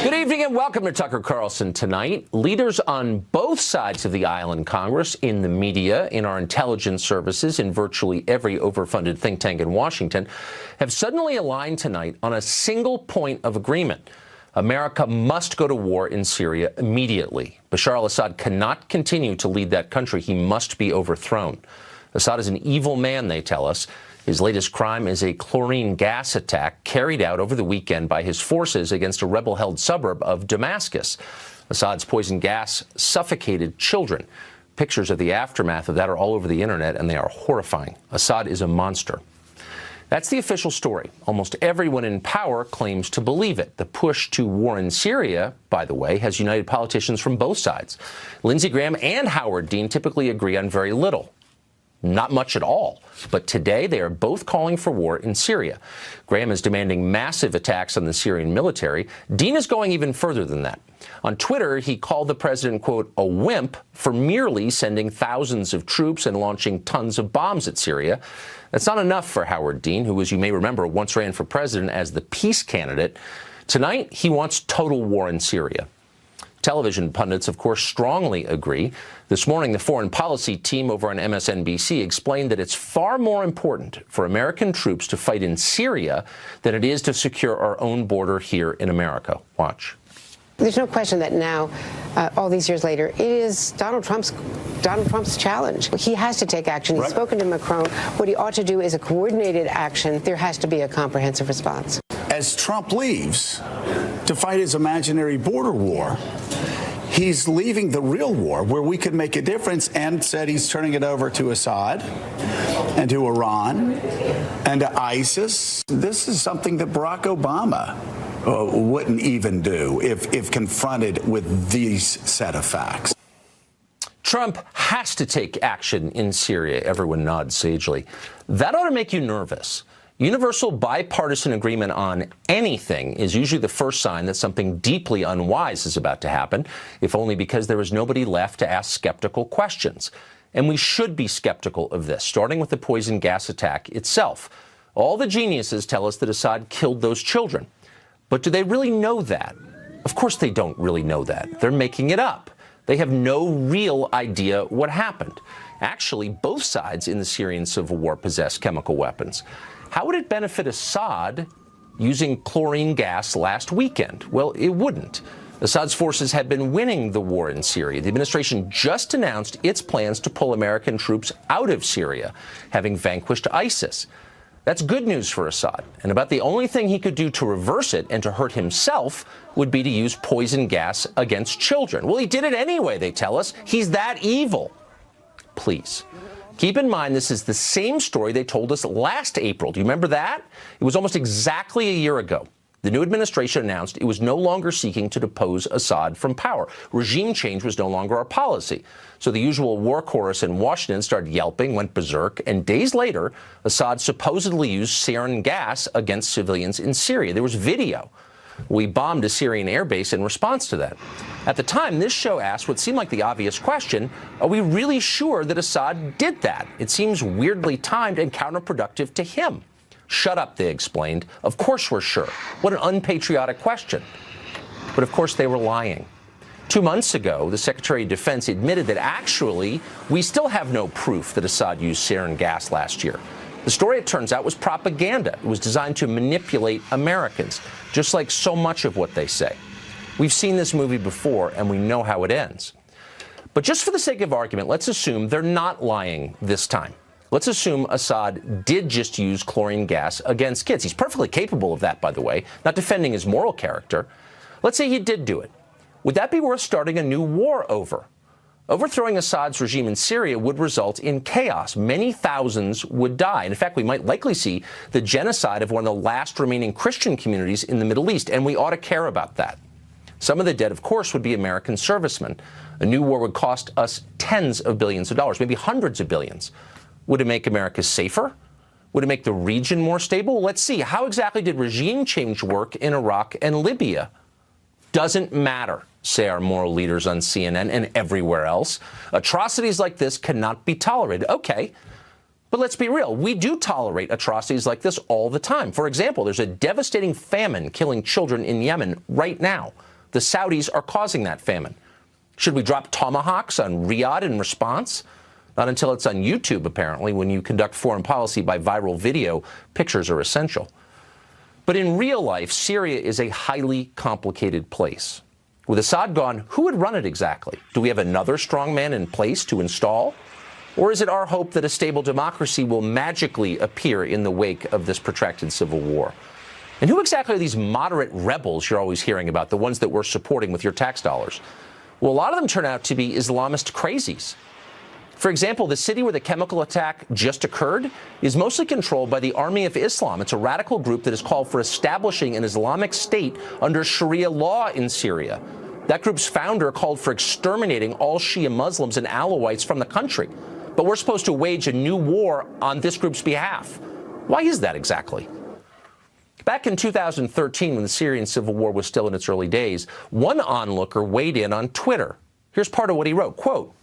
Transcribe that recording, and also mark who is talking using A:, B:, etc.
A: Good evening and welcome to Tucker Carlson Tonight. Leaders on both sides of the aisle in Congress, in the media, in our intelligence services, in virtually every overfunded think tank in Washington, have suddenly aligned tonight on a single point of agreement. America must go to war in Syria immediately. Bashar al-Assad cannot continue to lead that country. He must be overthrown. Assad is an evil man, they tell us. His latest crime is a chlorine gas attack carried out over the weekend by his forces against a rebel-held suburb of Damascus. Assad's poison gas suffocated children. Pictures of the aftermath of that are all over the internet, and they are horrifying. Assad is a monster. That's the official story. Almost everyone in power claims to believe it. The push to war in Syria, by the way, has united politicians from both sides. Lindsey Graham and Howard Dean typically agree on very little. Not much at all. But today they are both calling for war in Syria. Graham is demanding massive attacks on the Syrian military. Dean is going even further than that. On Twitter, he called the president, quote, a wimp for merely sending thousands of troops and launching tons of bombs at Syria. That's not enough for Howard Dean, who, as you may remember, once ran for president as the peace candidate. Tonight, he wants total war in Syria. Television pundits, of course, strongly agree. This morning, the foreign policy team over on MSNBC explained that it's far more important for American troops to fight in Syria than it is to secure our own border here in America. Watch.
B: There's no question that now, all these years later, it is Donald Trump's challenge. He has to take action. He's spoken to Macron. What he ought to do is a coordinated action. There has to be a comprehensive response.
C: As Trump leaves to fight his imaginary border war, he's leaving the real war where we could make a difference, and said he's turning it over to Assad and to Iran and to ISIS. This is something that Barack Obama wouldn't even do if confronted with these set of facts.
A: Trump has to take action in Syria. Everyone nods sagely. That ought to make you nervous. Universal bipartisan agreement on anything is usually the first sign that something deeply unwise is about to happen, if only because there is nobody left to ask skeptical questions. And we should be skeptical of this, starting with the poison gas attack itself. All the geniuses tell us that Assad killed those children. But do they really know that? Of course they don't really know that. They're making it up. They have no real idea what happened. Actually, both sides in the Syrian civil war possess chemical weapons. How would it benefit Assad using chlorine gas last weekend? Well, it wouldn't. Assad's forces had been winning the war in Syria. The administration just announced its plans to pull American troops out of Syria, having vanquished ISIS. That's good news for Assad, and about the only thing he could do to reverse it and to hurt himself would be to use poison gas against children. Well, he did it anyway, they tell us. He's that evil. Please. Keep in mind, this is the same story they told us last April. Do you remember that? It was almost exactly a year ago. The new administration announced it was no longer seeking to depose Assad from power. Regime change was no longer our policy. So the usual war chorus in Washington started yelping, went berserk, and days later, Assad supposedly used sarin gas against civilians in Syria. There was video. We bombed a Syrian airbase in response to that. At the time, this show asked what seemed like the obvious question: are we really sure that Assad did that? It seems weirdly timed and counterproductive to him. Shut up, they explained. Of course we're sure. What an unpatriotic question. But of course they were lying. 2 months ago, the Secretary of Defense admitted that actually we still have no proof that Assad used sarin gas last year. The story, it turns out, was propaganda. It was designed to manipulate Americans, just like so much of what they say. We've seen this movie before, and we know how it ends. But just for the sake of argument, let's assume they're not lying this time. Let's assume Assad did just use chlorine gas against kids. He's perfectly capable of that, by the way, not defending his moral character. Let's say he did do it. Would that be worth starting a new war over? Overthrowing Assad's regime in Syria would result in chaos. Many thousands would die. And in fact, we might likely see the genocide of one of the last remaining Christian communities in the Middle East, and we ought to care about that. Some of the dead, of course, would be American servicemen. A new war would cost us tens of billions of dollars, maybe hundreds of billions. Would it make America safer? Would it make the region more stable? Let's see. How exactly did regime change work in Iraq and Libya? Doesn't matter, say our moral leaders on CNN and everywhere else. Atrocities like this cannot be tolerated. Okay, but let's be real. We do tolerate atrocities like this all the time. For example, there's a devastating famine killing children in Yemen right now. The Saudis are causing that famine. Should we drop tomahawks on Riyadh in response? Not until it's on YouTube, apparently. When you conduct foreign policy by viral video, pictures are essential. But in real life, Syria is a highly complicated place. With Assad gone, who would run it exactly? Do we have another strongman in place to install? Or is it our hope that a stable democracy will magically appear in the wake of this protracted civil war? And who exactly are these moderate rebels you're always hearing about, the ones that we're supporting with your tax dollars? Well, a lot of them turn out to be Islamist crazies. For example, the city where the chemical attack just occurred is mostly controlled by the Army of Islam. It's a radical group that has called for establishing an Islamic state under Sharia law in Syria. That group's founder called for exterminating all Shia Muslims and Alawites from the country. But we're supposed to wage a new war on this group's behalf. Why is that exactly? Back in 2013, when the Syrian civil war was still in its early days, one onlooker weighed in on Twitter. Here's part of what he wrote, quote,